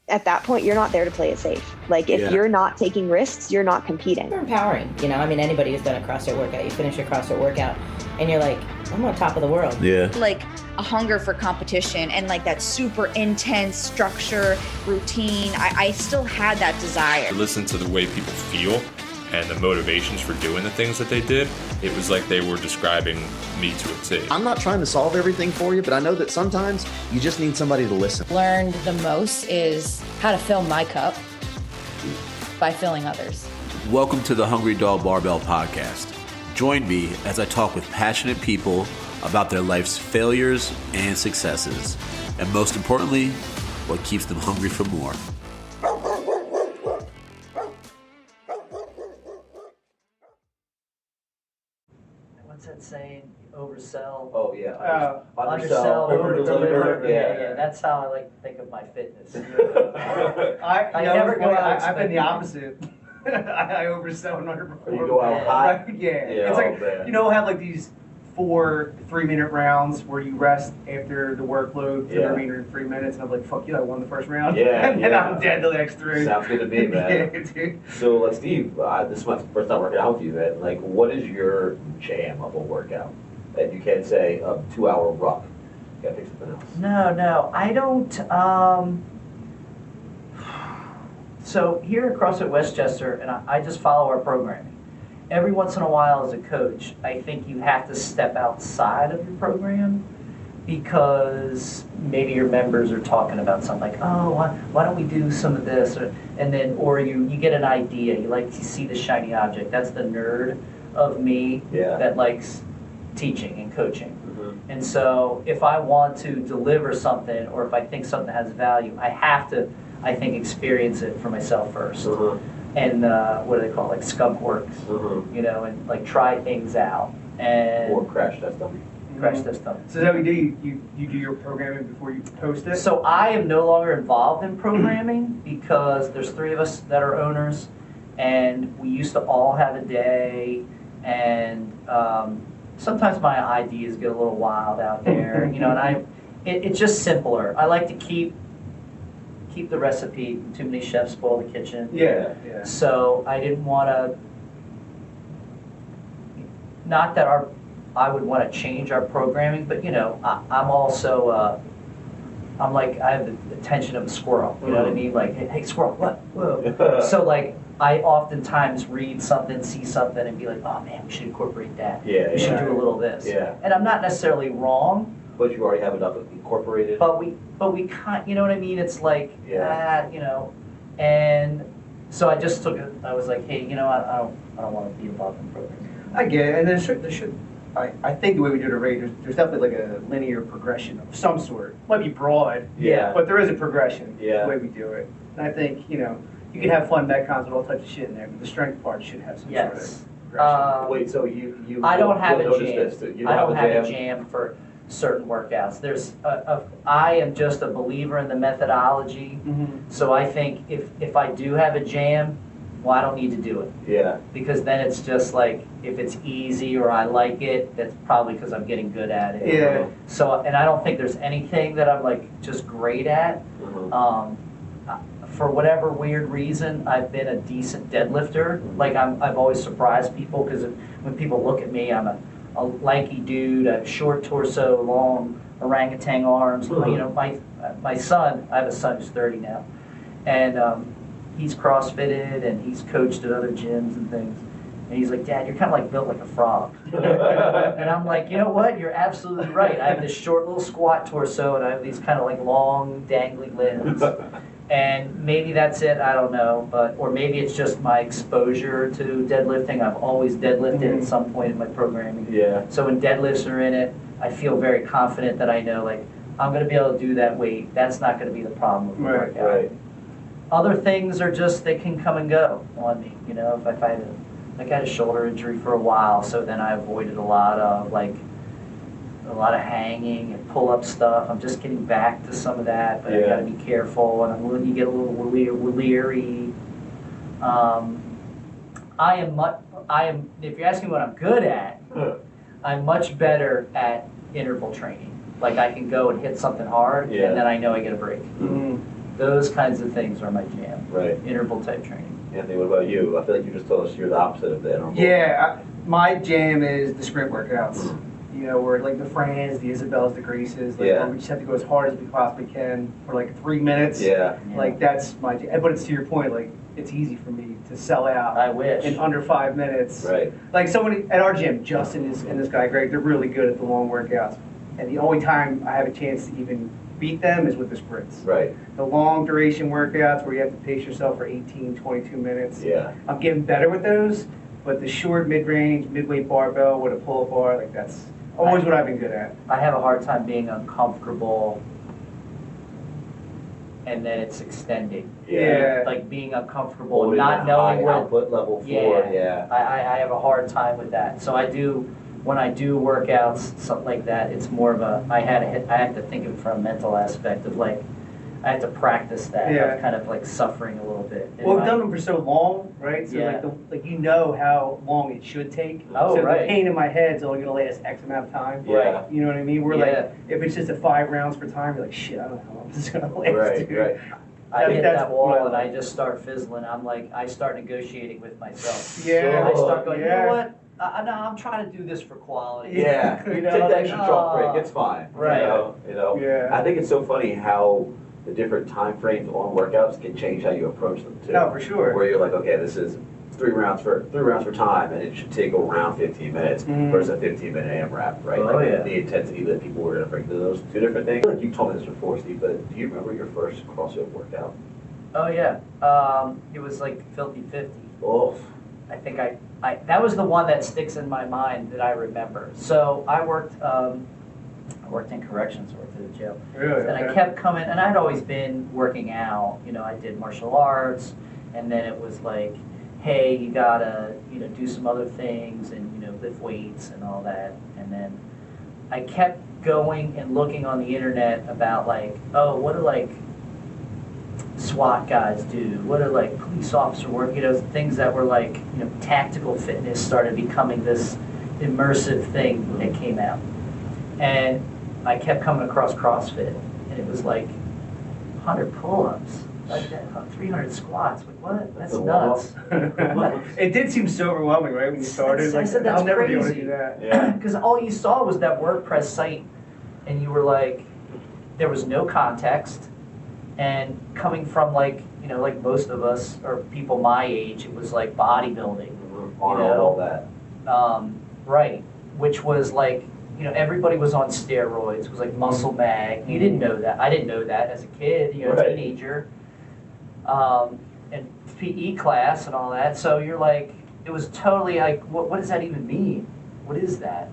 at that point, you're not there to play it safe. Like if you're not taking risks, you're not competing. It's empowering, you know. I mean, anybody who's done a CrossFit workout, you finish your CrossFit workout and you're like, I'm on top of the world. Yeah. Like a hunger for competition and like that super intense structure, routine. I still had that desire. Listen to the way people feel and the motivations for doing the things that they did. It was like they were describing me to a T. I'm not trying to solve everything for you, but I know that sometimes you just need somebody to listen. Learned the most is how to fill my cup by filling others. Welcome to the Hungry Dog Barbell Podcast. Join me as I talk with passionate people about their life's failures and successes, and most importantly, what keeps them hungry for more. What's that saying? Oversell. Oh yeah. Undersell, over-deliver. Yeah. That's how I like to think of my fitness. I've been the opposite. I oversell and underperform. You go out hot. Yeah. It's like have like these 4 3-minute rounds where you rest after the workload for the remainder of 3 minutes, and I'm like, fuck you, I won the first round. And I'm dead the next 3. Sounds good to me, man. Yeah, dude. So, Steve, this is my first time working out with you, man. Like, what is your jam of a workout? And you can't say a 2-hour ruck. You gotta pick something else. No, I don't. So here at CrossFit Westchester, and I just follow our programming. Every once in a while as a coach, I think you have to step outside of your program because maybe your members are talking about something like, oh, why don't we do some of this? Or you get an idea. You like to see the shiny object. That's the nerd of me that likes teaching and coaching. Mm-hmm. And so if I want to deliver something or if I think something has value, I have to, I think, experience it for myself first. Mm-hmm. And what do they call it? Like skunk works, and like try things out. Or crash test them. Crash test them. So is that what you do? You do your programming before you post it? So I am no longer involved in programming because there's 3 of us that are owners, and we used to all have a day, and sometimes my ideas get a little wild out there, and it's just simpler. I like to keep the recipe. Too many chefs spoil the kitchen. Yeah. So I didn't want to. Not that I would want to change our programming, but I'm also I'm like I have the attention of a squirrel. You know what I mean? Like, hey squirrel, what? Whoa. So like I oftentimes read something, see something, and be like, oh man, we should incorporate that. We should do a little of this. Yeah. And I'm not necessarily wrong. But you already have enough incorporated. But we can't, you know what I mean? It's like, and so I just took it. I was like, hey, I don't want to be involved in programs. I get it, and there should. I think the way we do it at Rehab, there's definitely like a linear progression of some sort. It might be broad, but there is a progression the way we do it. And I think you can have fun metcons with all types of shit in there, but the strength part should have some sort of progression. Wait, so you I don't have a jam. I don't have a jam for certain workouts. There's I am just a believer in the methodology. Mm-hmm. So I think if I do have a jam, well, I don't need to do it. Yeah. Because then it's just like if it's easy or I like it, that's probably because I'm getting good at it. Yeah. So and I don't think there's anything that I'm like just great at. Mm-hmm. For whatever weird reason, I've been a decent deadlifter. Like I've always surprised people because when people look at me, I'm a lanky dude, a short torso, long orangutan arms. My son, I have a son who's 30 now, and he's CrossFitted and he's coached at other gyms and things. And he's like, Dad, you're kind of like built like a frog. And I'm like, you know what? You're absolutely right. I have this short little squat torso and I have these kind of like long dangly limbs. And maybe that's it, I don't know, or maybe it's just my exposure to deadlifting. I've always deadlifted at some point in my programming. Yeah. So when deadlifts are in it, I feel very confident that I know, like, I'm going to be able to do that weight. That's not going to be the problem with the workout. Right. Other things are just, they can come and go on me. If I had a shoulder injury for a while, so then I avoided a lot of hanging and pull-up stuff. I'm just getting back to some of that, but I got to be careful, and you get a little leery. If you're asking what I'm good at, I'm much better at interval training. Like I can go and hit something hard, and then I know I get a break. Mm-hmm. those kinds of things are my jam. Right. Interval type training. Anthony, what about you? I feel like you just told us you're the opposite of the interval. Yeah, my jam is the sprint workouts. You know, where like the Frans, the Isabels, the Graces, like where we just have to go as hard as we possibly can for like 3 minutes. Yeah. Like that's my jam. But it's to your point, like it's easy for me to sell out. I wish. In under 5 minutes. Right. Like somebody at our gym, Justin and this guy Greg, they're really good at the long workouts. And the only time I have a chance to even beat them is with the sprints. Right. The long duration workouts where you have to pace yourself for 18, 22 minutes. Yeah. I'm getting better with those, but the short mid-range, mid-weight barbell with a pull-up bar, like that's always what I've been good at. I have a hard time being uncomfortable and then it's extending. Yeah. Like being uncomfortable, Holding not a knowing high what output level for, yeah. I have a hard time with that. So when I do workouts, something like that, it's more of a, I have to think of it from a mental aspect of like, I have to practice that. Yeah. I'm kind of like suffering a little bit. Well, we've done them for so long, right? So Yeah. like you know how long it should take. Oh, so right. the pain in my head's only going to last X amount of time. Yeah. You know what I mean? We're Yeah. like, if it's just a 5 rounds per time, you're like, shit, I don't know how long this is going to last. Right, dude. right. I hit that's that wall what I and I like. just start fizzling. I'm like, I start negotiating with myself. Yeah. I start going, yeah. you know what? No, I'm trying to do this for quality. Yeah. You know, Take the like, extra chalk break, it's fine. Right. You know? Yeah. I think it's so funny how the different time frames on workouts can change how you approach them too. No, for sure. Where you're like, okay, this is 3 rounds for time, and it should take around 15 minutes versus a 15-minute AMRAP, right? Oh, like yeah. the intensity that people were going to bring to those two different things. I feel like you told me this before, Steve, but do you remember your first CrossFit workout? Oh yeah. It was like Filthy 50. Oh. I think I that was the one that sticks in my mind that I remember. So I worked in corrections, I worked at a jail. Really? And I kept coming, and I'd always been working out. You know, I did martial arts, and then it was like, hey, you gotta, do some other things, and lift weights and all that. And then I kept going and looking on the internet about like, oh, what do like SWAT guys do? What do like police officer work? Things that were like, tactical fitness started becoming this immersive thing that came out. And I kept coming across CrossFit, and it was like 100 pull-ups, like that, 300 squats. Like what? That's nuts. It did seem so overwhelming, right, when you started. I said that's I'll never be able to crazy. do that. Yeah. Because all you saw was that WordPress site, and you were like, there was no context, and coming from like most of us or people my age, it was like bodybuilding, Arnold, all that. Right, which was like. Everybody was on steroids. It was like muscle mag. You didn't know that. I didn't know that as a kid, Right. teenager. And PE class and all that. So you're like, it was totally like, what does that even mean? What is that?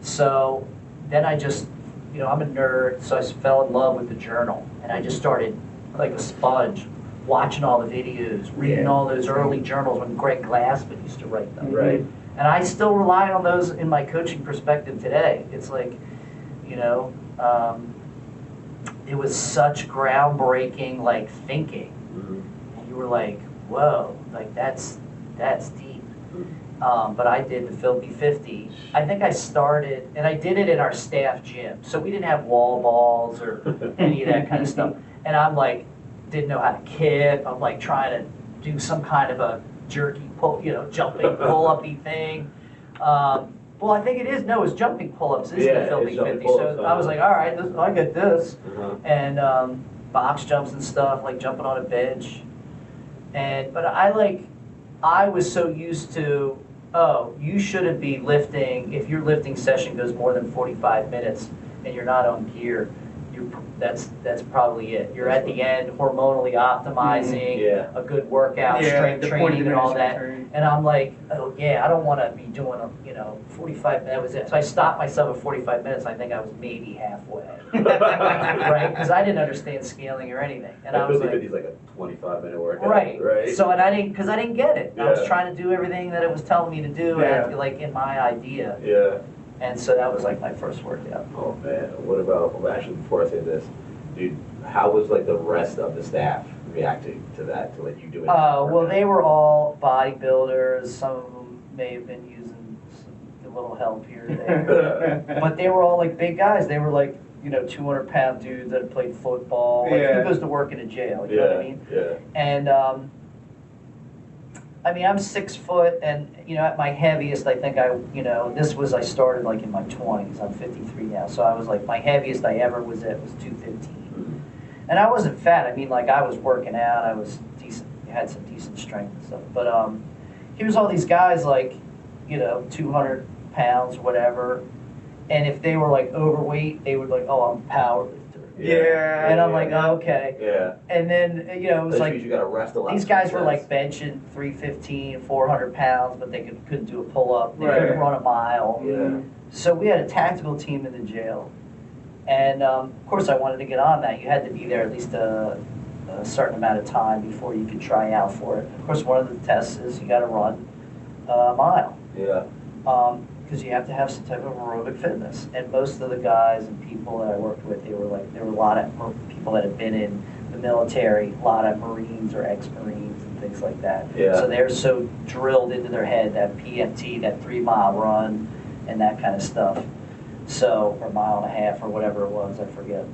So then I just, I'm a nerd, so I fell in love with the journal. And I just started like a sponge, watching all the videos, reading all those early journals when Greg Glassman used to write them. Right. And I still rely on those in my coaching perspective today. It's like, it was such groundbreaking, like, thinking. And you were like, whoa, like, that's deep. But I did the Filthy 50. I think I started, and I did it in our staff gym. So we didn't have wall balls or any of that kind of stuff. And I'm like, didn't know how to kick. I'm like trying to do some kind of a jerky pull, jumping pull-up-y thing. Well, I think it is. No, it's jumping pull-ups. This is the Filthy 50. So I was like, all right, I get this. And box jumps and stuff, like jumping on a bench. But I was so used to, you shouldn't be lifting, if your lifting session goes more than 45 minutes and you're not on gear, that's probably it. You're at the end hormonally optimizing a good workout, strength training and all that. And I'm like, oh yeah, I don't want to be doing 45 minutes. So I stopped myself at 45 minutes. I think I was maybe halfway, right? Because I didn't understand scaling or anything. And I was like, it's like a 25-minute workout. Right. So and I didn't get it. I was trying to do everything that it was telling me to do, and like in my idea. Yeah. And so that was like my first workout. Oh man, what about, well, actually before I say this, dude, how was like the rest of the staff reacting to that, to let you do it? Well, they were all bodybuilders. Some of them may have been using a little help here or there. But they were all like big guys. They were like 200-pound dudes that played football. Like, who goes to work in a jail? You know what I mean? Yeah. And I mean, I'm 6 foot, and at my heaviest, I think I started like in my 20s. I'm 53 now, so I was like, my heaviest I ever was at was 215, and I wasn't fat. I mean, like, I was working out, I was decent, had some decent strength and stuff. But here's all these guys like, 200 pounds, whatever, and if they were like overweight, they would like, oh, I'm a powerlifter. Yeah. And I'm like, oh, okay. Yeah. And then, it was like, you got to rest a lot. these guys were like benching 315, 400 pounds, but they couldn't do a pull-up. They couldn't run a mile. Yeah. So we had a tactical team in the jail. And of course I wanted to get on that. You had to be there at least a certain amount of time before you could try out for it. Of course, one of the tests is you got to run a mile. Yeah. Because you have to have some type of aerobic fitness. And most of the guys and people that I worked with, there were a lot of people that had been in the military, a lot of Marines or ex-Marines and things like that. Yeah. So they're so drilled into their head, that PMT, that 3-mile run, and that kind of stuff. So, or 1.5 miles or whatever it was, I forget.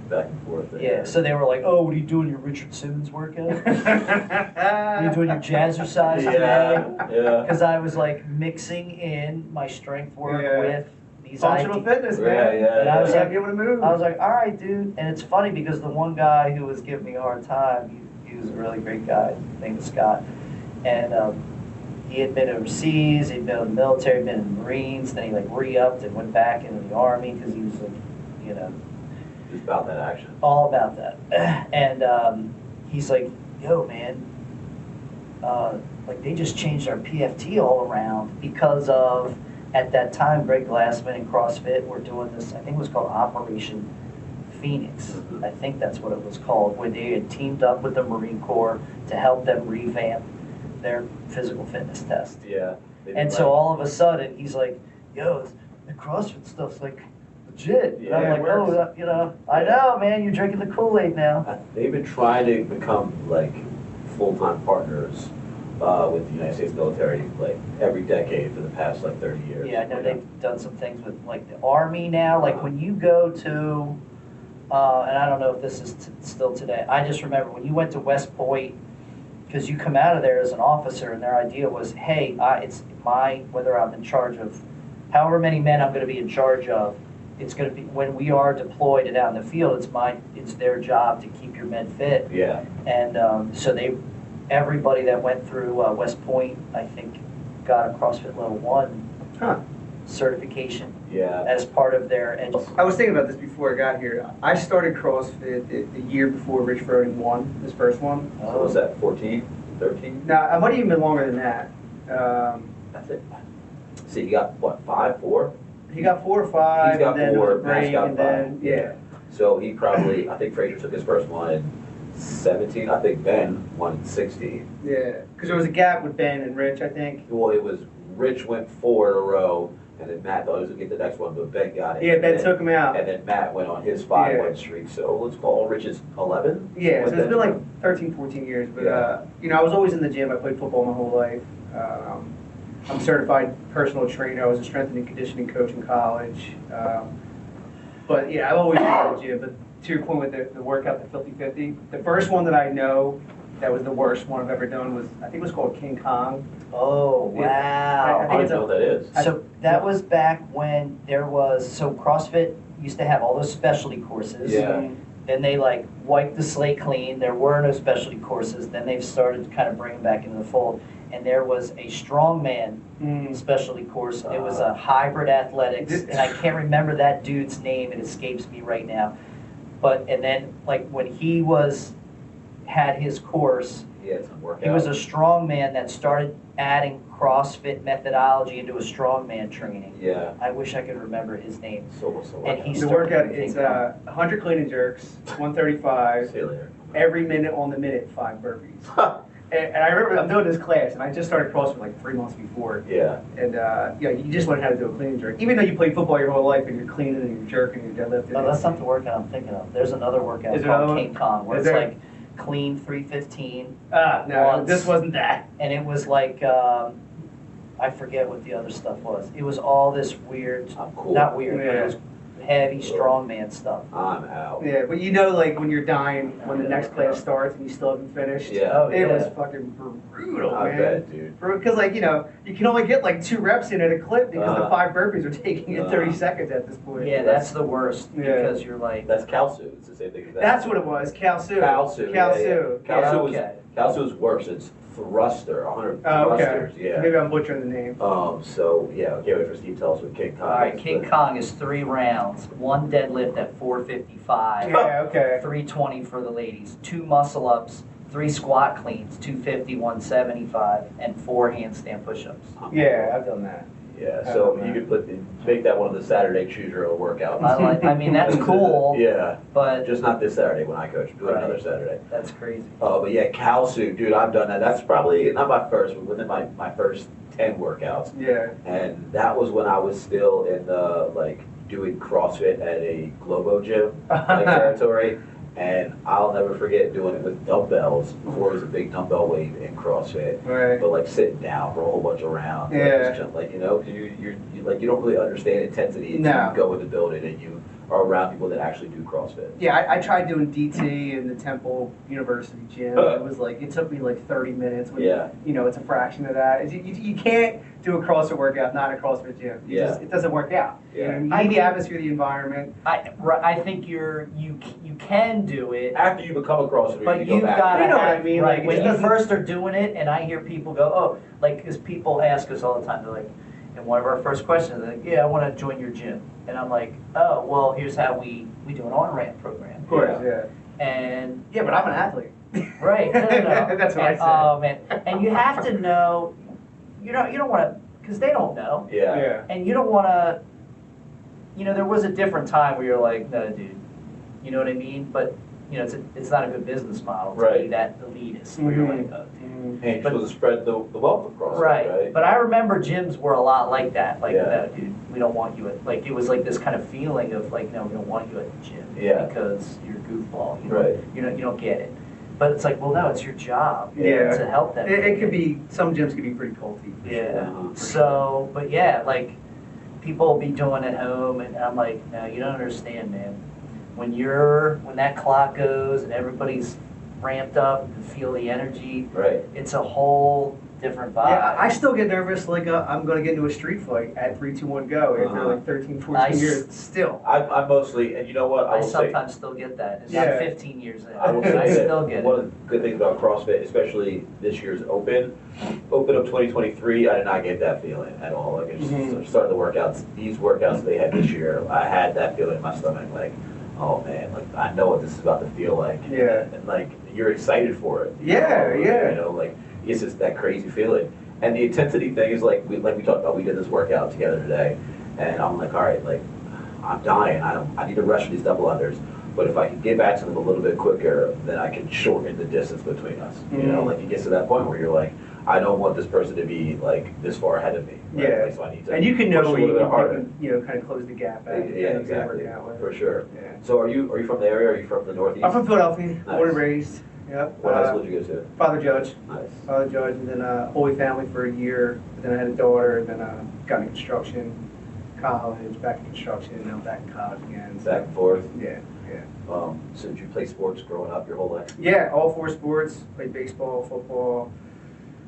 Back and forth. Yeah, so they were like, oh, what are you doing, your Richard Simmons workout? Are you doing your jazzercise today? Yeah. Because I was like mixing in my strength work with these functional fitness, man. Yeah. And I was like, able to move. I was like, all right, dude. And it's funny because the one guy who was giving me a hard time, he was a really great guy, named Scott. And he had been overseas, he'd been in the military, been in the Marines, then he like re-upped and went back into the Army because he was like, Just about that action. all about that. And he's like, yo, man, like they just changed our PFT all around because of, at that time, Greg Glassman and CrossFit were doing this, I think it was called Operation Phoenix. I think that's what it was called, where they had teamed up with the Marine Corps to help them revamp their physical fitness test. Yeah. And so all of a sudden, he's like, yo, the CrossFit stuff's like legit. Yeah, and I'm like, oh, I know, man, you're drinking the Kool-Aid now. They've been trying to become like full-time partners with the United States military like every decade for the past like 30 years. Yeah, I know they've done some things with like the Army now. Like when you go to, and I don't know if this is still today, I just remember when you went to West Point, because you come out of there as an officer and their idea was, hey, it's whether I'm in charge of however many men I'm going to be in charge of, it's going to be, when we are deployed and out in the field, it's their job to keep your men fit. Yeah. And so everybody that went through West Point, I think, got a CrossFit Level 1 certification. Yeah. As part of their I was thinking about this before I got here. I started CrossFit the year before Rich Froning won his first one. So was that 14, 13? No, I might have even been longer than that. That's it. See, you got what, 5, 4? He got 4 or 5, He's got and then 4, there was a break, Matt's got and 5. then, yeah. So he probably, I think Frazier took his first one in 17. I think Ben won in 16. Yeah, because there was a gap with Ben and Rich, I think. Well, it was Rich went 4 in a row, and then Matt thought he was going to get the next one, but Ben got it. Yeah, Ben took him out. And then Matt went on his 5-1 streak. So let's call Rich's 11. Yeah, so it's been like 13, 14 years. But, I was always in the gym. I played football my whole life. I'm a certified personal trainer. I was a strength and conditioning coach in college. But, yeah, I've always been in the gym. But to your point with the workout, the Filthy 50, the first one that I know that was the worst one I've ever done was, I think it was called King Kong. Oh, wow. I don't know what that is. So that was back when so CrossFit used to have all those specialty courses. Yeah. Then they like wiped the slate clean. There were no specialty courses. Then they've started to kind of bring them back into the fold. And there was a strongman specialty course. It was a hybrid athletics. And I can't remember that dude's name. It escapes me right now. And then like when he had his course, He had some workout. he was a strongman that started adding CrossFit methodology into a strongman training. Yeah. I wish I could remember his name. So And he The started workout doing is King Kong. 100 clean and jerks, 135. See you later. Every minute on the minute, 5 burpees. And I remember I'm doing this class, and I just started CrossFit like 3 months before. Yeah. And you just learn how to do a clean and jerk. Even though you played football your whole life, and you're cleaning and you're jerking and you're deadlifting. No, that's not the workout I'm thinking of. There's another workout Is there another called one? King Kong where Is it's there? like clean 315. No, once. this wasn't that. And it was like, I forget what the other stuff was. It was all this weird, Cool. not weird, but Yeah. it was heavy strongman stuff. I'm out. Yeah, but you know, like when you're dying, when the next class starts and you still haven't finished. Yeah. It was fucking brutal, I man. bet, dude. Because like, you know, you can only get like 2 reps in at a clip because the 5 burpees are taking in 30 seconds at this point. Yeah, that's the worst because you're like. That's Kalsu. It's the same thing as that. That's what it was, Kalsu. Kalsu. Kalsu. Kalsu's worse. It's thruster, 100 Oh, okay. thrusters. Yeah. Maybe I'm butchering the name. So yeah, I can't wait for Steve to tell us what King Kong. All right, King Kong is 3 rounds, 1 deadlift at 455. Yeah, okay. 320 for the ladies, 2 muscle ups, 3 squat cleans, 250, 175, and 4 handstand push-ups. Yeah, I've done that. Yeah, so you could make that one of the Saturday choose your own workouts. I mean, that's cool. Yeah, but just not this Saturday when I coach. Do it another Saturday. That's crazy. Oh, but yeah, Kalsu, dude, I've done that. That's probably not my first, but within my first 10 workouts. Yeah. And that was when I was still in the like doing CrossFit at a Globo gym like territory. And I'll never forget doing it with dumbbells before it was a big dumbbell weight in CrossFit. Right. But like sitting down for a whole bunch of rounds. Yeah. Like you know, you don't really understand intensity until you go in the building and you are around people that actually do CrossFit. Yeah, I tried doing DT in the Temple University gym. It was like, it took me like 30 minutes. When, you know, it's a fraction of that. You can't do a CrossFit workout, not a CrossFit gym. It doesn't work out. Yeah. You know, you need the atmosphere, the environment. I think you can do it after you become a CrossFitter. But you've got to, you know what I mean? Right, Like, when you first are doing it, and I hear people go, oh, like, because people ask us all the time, they're like, and one of our first questions, they're like, yeah, I want to join your gym. And I'm like, oh, well, here's how we do an on-ramp program. Of course, yeah. And yeah, but I'm an athlete. Right. No. That's what I said. Oh man, and you have to know. You don't want to, because they don't know. Yeah. And you don't want to. You know, there was a different time where you're like, no, dude. You know what I mean? But you know, it's not a good business model to be that elitist where you're like, oh, dude. And you're supposed to spread the wealth across. Right. But I remember gyms were a lot like that. Like, no, dude, we don't want you at, like, it was like this kind of feeling of like, no, we don't want you at the gym because you're a goofball. You don't get it. But it's like, well, no, it's your job to help them. It could be, some gyms could be pretty culty. So, but yeah, like, people will be doing it at home, and I'm like, no, you don't understand, man. When that clock goes and everybody's ramped up and feel the energy, it's a whole different vibe. Yeah, I still get nervous like I'm going to get into a street fight at 3, 2, 1, go after like 13, 14 years. Still. I mostly, and you know what? I sometimes still get that. It's not 15 years in. I still get it. One of the good things about CrossFit, especially this year's Open of 2023, I did not get that feeling at all. Like, it's starting the workouts, these workouts they had this year, I had that feeling in my stomach, like, oh man, like I know what this is about to feel like. And like you're excited for it. You know, like it's just that crazy feeling. And the intensity thing is like we talked about, we did this workout together today, and I'm like, all right, like I'm dying. I need to rush for these double unders. But if I can get back to them a little bit quicker, then I can shorten the distance between us. You know, like it gets to that point where you're like, I don't want this person to be like this far ahead of me. Right? Like, so I need to and you can know push a where little you bit harder. can, you know, kind of close the gap at. Exactly. For sure. So are you from the area? Are you from the Northeast? I'm from Philadelphia, born and raised. Yep. What high school did you go to? Father Judge. Nice. Father Judge, and then Holy Family for a year. Then I had a daughter, and then got into construction, college, back in construction, now back in college again. Back and forth. Yeah. So did you play sports growing up your whole life? Yeah, all 4 sports. Played baseball, football,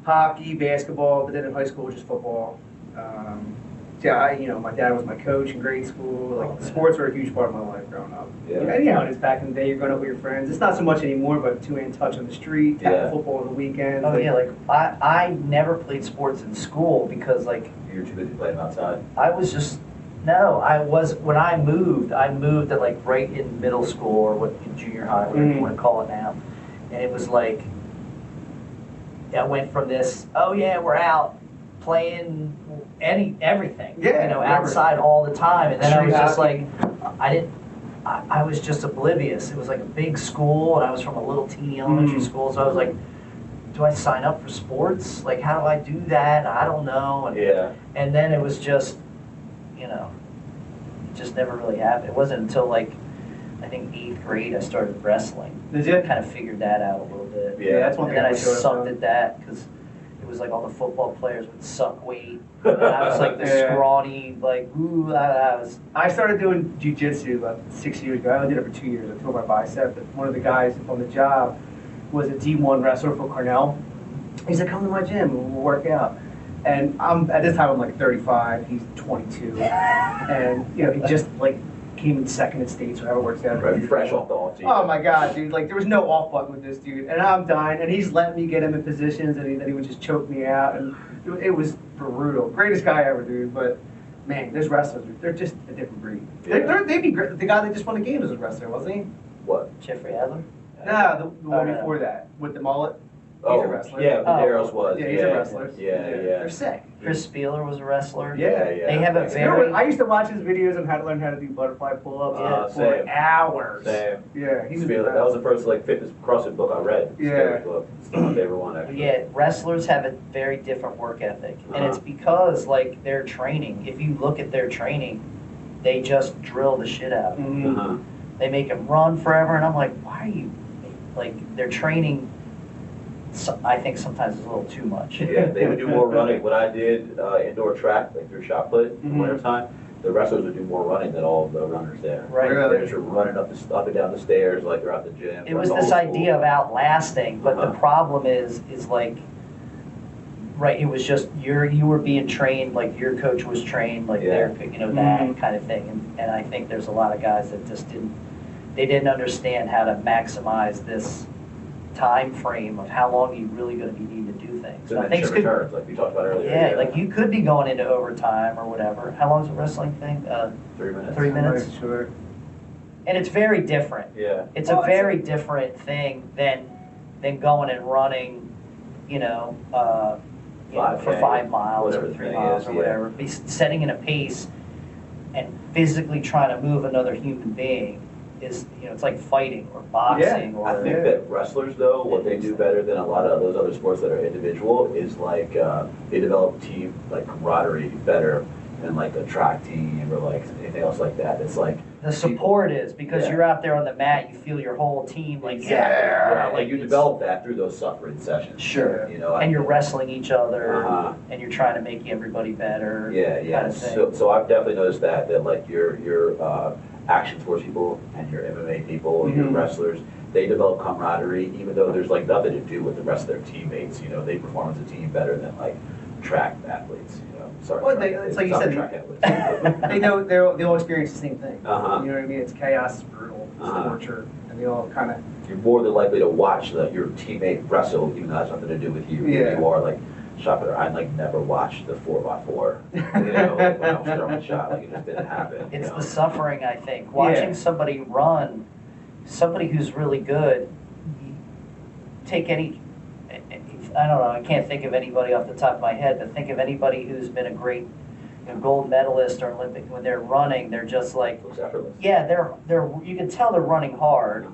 hockey, basketball, but then in high school just football. My dad was my coach in grade school. Like sports were a huge part of my life growing up. And you know, it's back in the day. You're growing up with your friends. It's not so much anymore, but 2-hand touch on the street, tackle football on the weekends. Oh yeah, like I never played sports in school because like you were too busy playing outside. I was just when I moved at like right in middle school or what junior high, whatever you want to call it now, and it was like I went from this, oh yeah, we're out playing everything, outside all the time, and then I was just like, I was just oblivious. It was like a big school, and I was from a little teeny elementary school, so I was like, do I sign up for sports? Like, how do I do that? I don't know. And then it was just, it just never really happened. It wasn't until like, I think 8th grade I started wrestling. Did you? Kind of figured that out a little bit. Yeah, that's one thing. And then I sucked at that because was like all the football players would suck weight. And I was like the scrawny, like, ooh, I started doing jiu-jitsu about 6 years ago. I only did it for 2 years. I tore my bicep. But one of the guys on the job was a D1 wrestler for Cornell. He said, come to my gym and we'll work out. And at this time I'm like 35, he's 22. And he just like came in second in states or however it works out. Right, fresh off the off team. Oh my God, dude! Like there was no off button with this dude, and I'm dying. And he's letting me get him in positions, and then he would just choke me out, and it was brutal. Greatest guy ever, dude. But man, there's wrestlers. They're just a different breed. Yeah. They'd be great. The guy that just won the game was a wrestler, wasn't he? What? Jeffrey Adler? No, the one before that with the mullet. He's a wrestler. Yeah, Medeiros was. Yeah, he's a wrestler. Yeah. They're sick. Chris Spieler was a wrestler. Yeah. They have a very... I used to watch his videos on how to learn how to do butterfly pull-ups for hours. Same. Yeah, he's Spieler. That was the first like fitness CrossFit book I read. Yeah. Book. It's my favorite one, actually. Yeah, wrestlers have a very different work ethic. And it's because, like, their training, if you look at their training, they just drill the shit out of them. They make them run forever, and I'm like, why are you... Like, their training... I think sometimes it's a little too much. Yeah, they would do more running. When I did indoor track, like through shot put in the wintertime, the wrestlers would do more running than all of the runners there. Right. They're just running up and down the stairs like they're at the gym. It was this idea of outlasting, but the problem is like, right, it was just you were being trained, like your coach was trained, like that kind of thing. And I think there's a lot of guys that just didn't understand how to maximize this time frame of how long you really going to be needing to do things. So things could returns, like we talked about earlier. Yeah, like you could be going into overtime or whatever. How long is a wrestling thing? 3 minutes. 3 minutes. Sure. And it's very different. Yeah. It's a very different thing than going and running, for 5 miles or 3 miles or whatever. Be setting in a pace and physically trying to move another human being is, it's like fighting or boxing. Yeah. I think that wrestlers, though, what they do better than a lot of those other sports that are individual is like they develop team like camaraderie better than like a track team or like anything else like that. It's like the support is because you're out there on the mat, you feel your whole team like like you develop that through those suffering sessions. Sure. And you're wrestling each other and you're trying to make everybody better. Yeah. Kind of thing. So I've definitely noticed that like your action sports people and your MMA people, your wrestlers, they develop camaraderie even though there's like nothing to do with the rest of their teammates. They perform as a team better than like track athletes. Sorry. Well, it's like you said, they all experience the same thing. You know what I mean? It's chaos, it's brutal, it's torture, and they all kind of. You're more than likely to watch your teammate wrestle, even though it has nothing to do with you. Yeah. You are like shot putter. I like never watched the 4x4. When I was throwing shot, like it just didn't happen. It's the suffering, I think. Watching somebody run, somebody who's really good. Take any. I don't know, I can't think of anybody off the top of my head, but think of anybody who's been a great gold medalist or Olympic. When they're running, they're just like, yeah, they're you can tell they're running hard,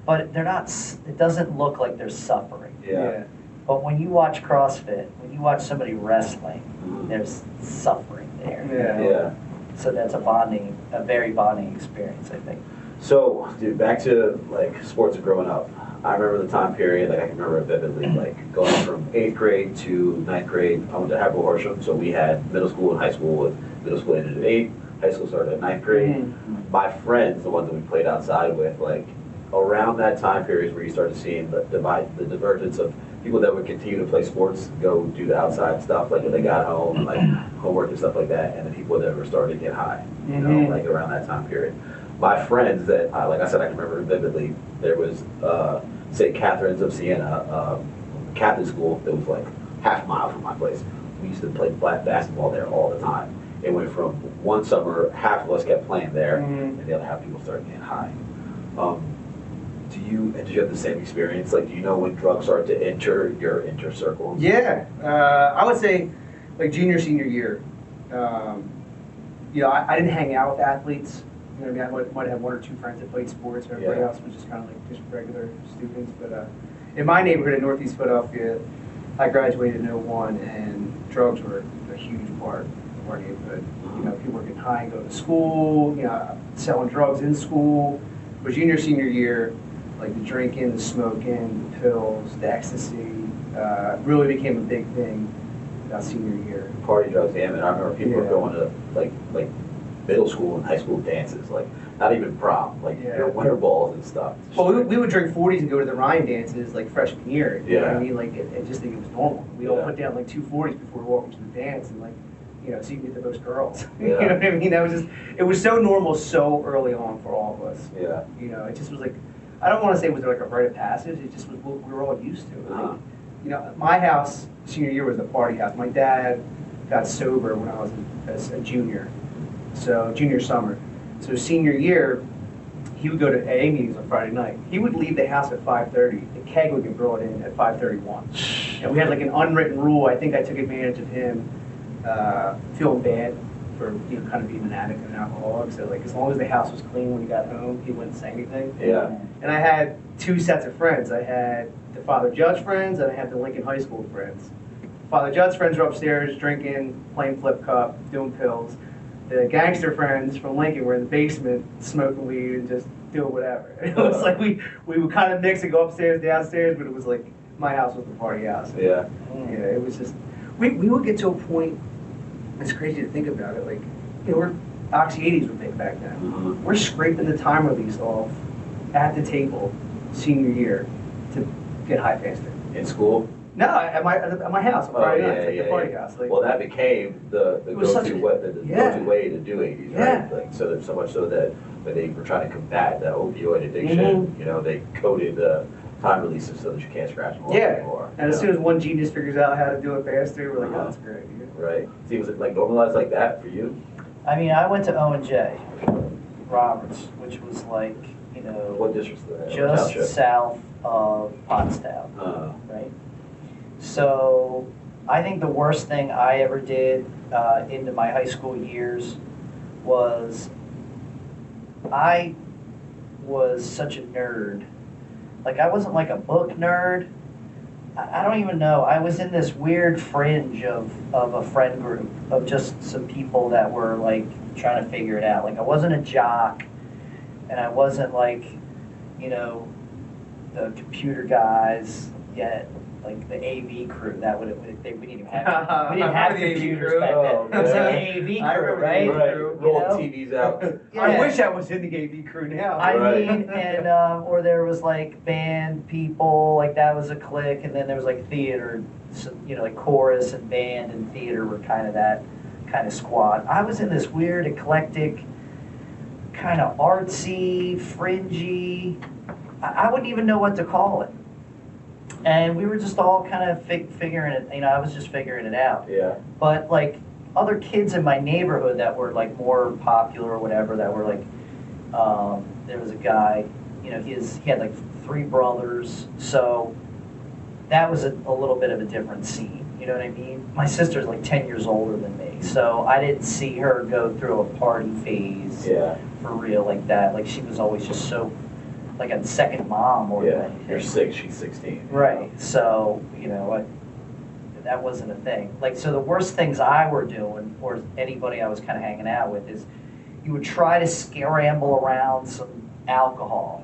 but they're not. It doesn't look like they're suffering. Yeah. But when you watch CrossFit, when you watch somebody wrestling, there's suffering there. Yeah. So that's a very bonding experience, I think. So, dude, back to like sports and growing up. I remember the time period, like I can remember it vividly, like going from 8th grade to 9th grade. I went to Haverhill Horsham, so we had middle school and high school. With middle school ended at 8, high school started at 9th grade. My friends, the ones that we played outside with, like around that time period is where you started seeing the divergence of people that would continue to play sports, go do the outside stuff, like when they got home, and like homework and stuff like that, and the people that were starting to get high, like around that time period. My friends that, like I said, I can remember vividly, there was St. Catherine's of Siena, Catholic school that was like half a mile from my place. We used to play basketball there all the time. It went from one summer, half of us kept playing there, and the other half people started getting high. Did you have the same experience? Like, do you know when drugs start to enter your inner circles? Yeah, I would say like junior, senior year. I didn't hang out with athletes. I might have one or two friends that played sports, and everybody else was just kind of like just regular students. But in my neighborhood in Northeast Philadelphia, I graduated in 2001, and drugs were a huge part of our neighborhood. People were getting high and going to school, selling drugs in school. But junior, senior year, like the drinking, the smoking, the pills, the ecstasy, really became a big thing about senior year. Party drugs, damn it. I remember people were going to like middle school and high school dances, like not even prom, like winter balls and stuff. Well, we would drink 40s and go to the Rhine dances like freshman year. You know what I mean? Like, I just think it was normal. We all put down like 2 40s before walking to the dance, and like, you know, so you can get the most girls. You know what I mean? That was just, it was so normal so early on for all of us. Yeah. You know, it just was like, I don't want to say it was like a rite of passage, it just was what we were all used to. Like, you know, my house, senior year was the party house. My dad got sober when I was a junior. So junior summer. So senior year, he would go to AA meetings on Friday night. He would leave the house at 5:30. The keg would get brought in at 5:31. And we had like an unwritten rule. I think I took advantage of him feeling bad for, you know, kind of being an addict and an alcoholic. So like, as long as the house was clean when he got home, he wouldn't say anything. Yeah. And I had 2 sets of friends. I had the Father Judge friends, and I had the Lincoln High School friends. Father Judge friends were upstairs drinking, playing flip cup, doing pills. The gangster friends from Lincoln were in the basement smoking weed and just doing whatever. It was like we would kind of mix and go upstairs, downstairs, but it was like my house was the party house. Yeah. Yeah, it was just, we would get to a point, it's crazy to think about it, like, you know, Oxy 80s were big back then. We're scraping the time release off at the table senior year to get high faster. In school? No, at my house on Friday night, the party house. Like, well, that became the go-to way to do 80s, right? Like, so much so that when they were trying to combat the opioid addiction, you know, they coded the time releases so that you can't scratch them off anymore. And as soon as one genius figures out how to do it faster, we're like, oh, that's great. Right. See, was it like normalized like that for you? I mean, I went to O&J Roberts, which was like, you know, what district was that? Just south of Pottstown, right? So I think the worst thing I ever did into my high school years was I was such a nerd. Like, I wasn't like a book nerd. I don't even know. I was in this weird fringe of a friend group of just some people that were like trying to figure it out. Like, I wasn't a jock, and I wasn't like, you know, the computer guys yet. Like the AV crew, that we didn't even have. We didn't have computers back then. It was like an AV crew, right? Rolling TVs out. I wish I was in the AV crew now. I mean, and or there was like band people, like that was a clique, and then there was like theater, so, you know, like chorus and band and theater were kind of that kind of squad. I was in this weird, eclectic, kind of artsy, fringy. I wouldn't even know what to call it. And we were just all kind of figuring it, you know, I was just figuring it out. Yeah. But like other kids in my neighborhood that were like more popular or whatever, that were like, there was a guy, you know, he had like 3 brothers, so that was a little bit of a different scene, you know what I mean? My sister's like 10 years older than me, so I didn't see her go through a party phase for real like that. Like, she was always just so, like a second mom or anything. You're 6, she's 16. Right. So, you know, that wasn't a thing. Like, so the worst things I were doing, or anybody I was kind of hanging out with, is you would try to scramble around some alcohol.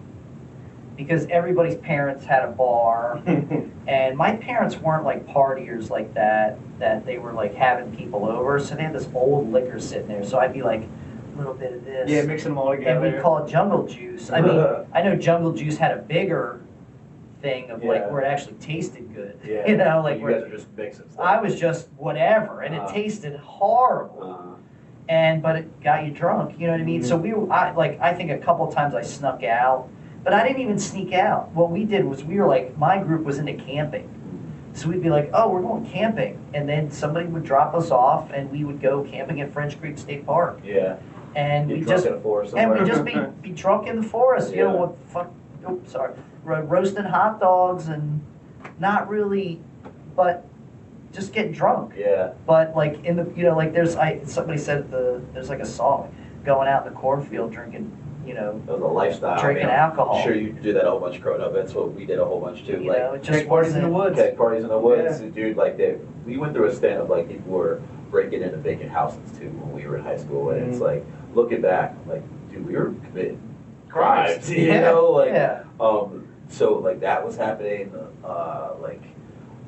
Because everybody's parents had a bar, and my parents weren't like partiers like that they were like having people over, so they had this old liquor sitting there. So I'd be like, little bit of this. Yeah, mixing them all together. And we call it jungle juice. I mean, I know jungle juice had a bigger thing of like where it actually tasted good. Yeah. You know, like you guys are just mixing stuff. I was just whatever, and it tasted horrible. But it got you drunk. You know what I mean? So I think a couple times I snuck out, but I didn't even sneak out. What we did was we were like, my group was into camping. So we'd be like, oh, we're going camping. And then somebody would drop us off, and we would go camping at French Creek State Park. Yeah. And we just be drunk in the forest. You know what? Roasting hot dogs and not really, but just get drunk. Yeah. But like in the, you know, like somebody said there's like a song, going out in the cornfield drinking, you know, it was a lifestyle. Drinking alcohol. I'm sure you do that a whole bunch growing up. That's what we did a whole bunch too. You know, it just keg parties in the woods. Keg parties in the woods, dude. Like we went through a stand of like people were breaking into vacant houses too when we were in high school, and it's like looking back, like, dude, we were committing crimes. You know, like so like that was happening. Like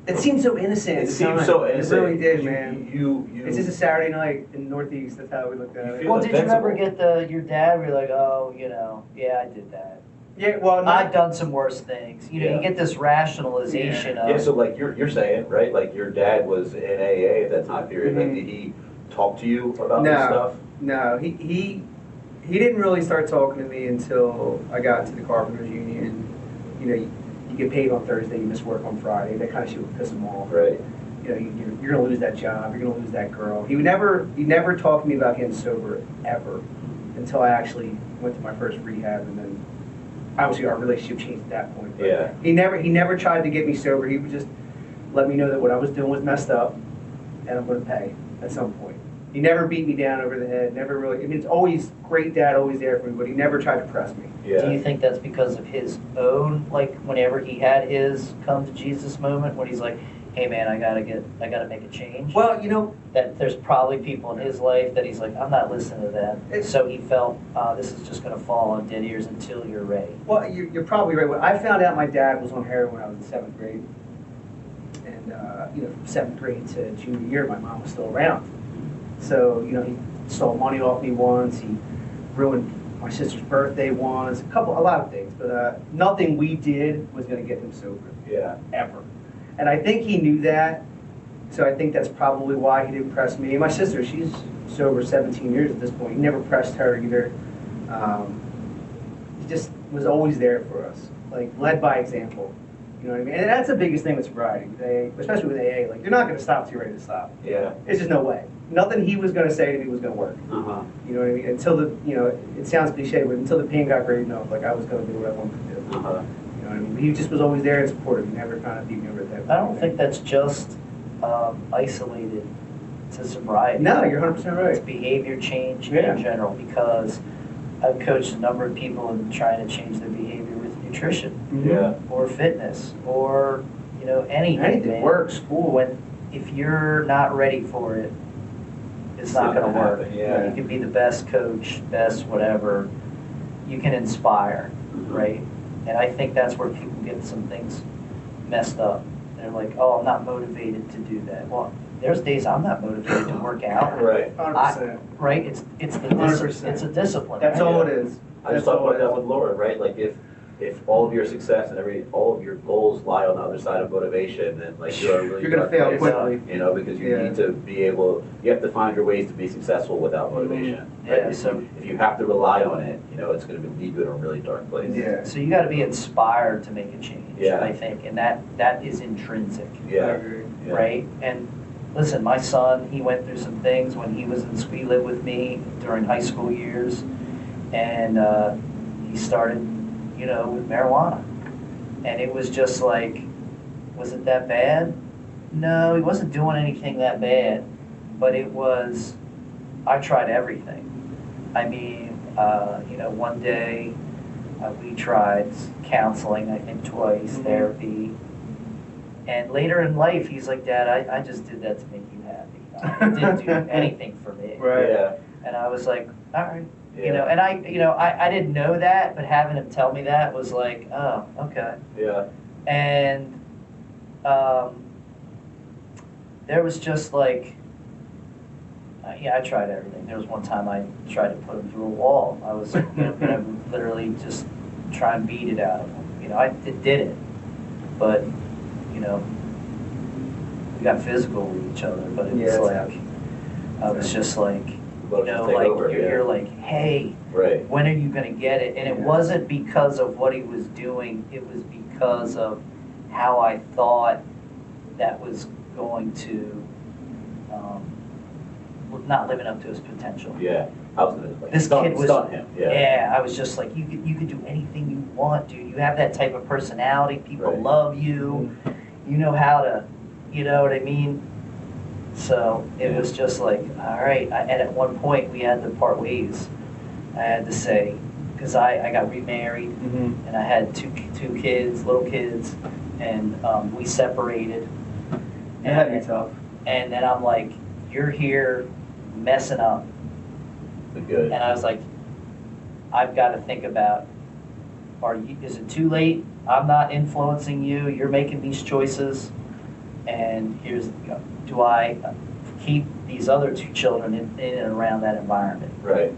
It seemed so innocent. It seemed so innocent. It really did, man. You. It's just a Saturday night in the Northeast. That's how we looked at it. Well, did you ever get your dad be like, oh, yeah, I did that. Yeah, well, I've done some worse things. You get this rationalization of. Yeah, so like you're saying, right? Like your dad was in AA at that time period. Mm-hmm. Like, did he talk to you about this stuff? No, he didn't really start talking to me until I got to the Carpenters Union. You get paid on Thursday, you miss work on Friday. That kind of shit would piss him off. Right. You're gonna lose that job. You're gonna lose that girl. He never talked to me about getting sober ever until I actually went to my first rehab, and then obviously our relationship changed at that point. But yeah. He never tried to get me sober. He would just let me know that what I was doing was messed up, and I'm gonna pay at some point. He never beat me down over the head. Never really. I mean, it's always great dad, always there for me, but he never tried to press me. Yeah. Do you think that's because of his own, like whenever he had his come to Jesus moment, when he's like, hey man, I gotta make a change? Well, that there's probably people in his life that he's like, I'm not listening to them. So he felt, this is just gonna fall on dead ears until you're ready. Well, you're probably right. When I found out my dad was on heroin when I was in 7th grade, and from 7th grade to junior year, my mom was still around. So he stole money off me once. He ruined my sister's birthday once. A lot of things, but nothing we did was going to get him sober. Yeah. Ever. And I think he knew that. So I think that's probably why he didn't press me. And my sister, she's sober 17 years at this point. He never pressed her either. He just was always there for us, like led by example. You know what I mean? And that's the biggest thing with sobriety, with AA, especially with AA. Like, you're not going to stop till you're ready to stop. Yeah. There's just no way. Nothing he was going to say to me was going to work. Uh-huh. You know what I mean? Until it sounds cliche, but until the pain got great enough, like I was going to do what I wanted to do. Uh-huh. You know what I mean? He just was always there and supportive. He never kind of beat me over the head. I don't think that's just isolated to sobriety. No, you're 100% right. It's behavior change in general, because I've coached a number of people in trying to change their behavior with nutrition, or fitness, or anything. Work, school. If you're not ready for it, it's not going to work. Yeah. You can be the best coach, best whatever. You can inspire, right? And I think that's where people get some things messed up. They're like, oh, I'm not motivated to do that. Well, there's days I'm not motivated to work out. Right. 100%. Right? It's a discipline. That's right? all it is. I just talked about that with Lauren, right? Like if all of your success and all of your goals lie on the other side of motivation, then like you're gonna fail quickly. Because you need to be you have to find your ways to be successful without motivation. Right? Yeah. So if you have to rely on it, it's going to lead you in a really dark place. Yeah. So you got to be inspired to make a change. Yeah. I think, and that is intrinsic. Yeah. Right. And listen, my son, he went through some things when he was in Squee Live with me during high school years, and he started, with marijuana. And it was just like, was it that bad? No, he wasn't doing anything that bad, but I tried everything. I mean, one day we tried counseling, I think twice, therapy. And later in life, he's like, Dad, I just did that to make you happy. It didn't do anything for me. Right. Yeah. And I was like, all right. Yeah. And I didn't know that, but having him tell me that was like, oh, okay. Yeah. And there was just like, I tried everything. There was one time I tried to put him through a wall. I was gonna literally just try and beat it out of him. I did it, but we got physical with each other. But it was like, I was just like, you're like, hey, right. When are you gonna get it? And it wasn't because of what he was doing. It was because of how I thought that was going to not living up to his potential. Yeah, I was gonna this kid was stun him. Yeah, I was just like, you could do anything you want, dude. You have that type of personality. People love you. You know how to, you know what I mean? So it was just like, all right. And at one point we had to part ways. I had to say, because I got remarried and I had two kids, little kids, and we separated. That had to be tough. And then I'm like, you're here messing up. Good. And I was like, I've got to think about, is it too late? I'm not influencing you. You're making these choices. And do I keep these other 2 children in and around that environment? Right.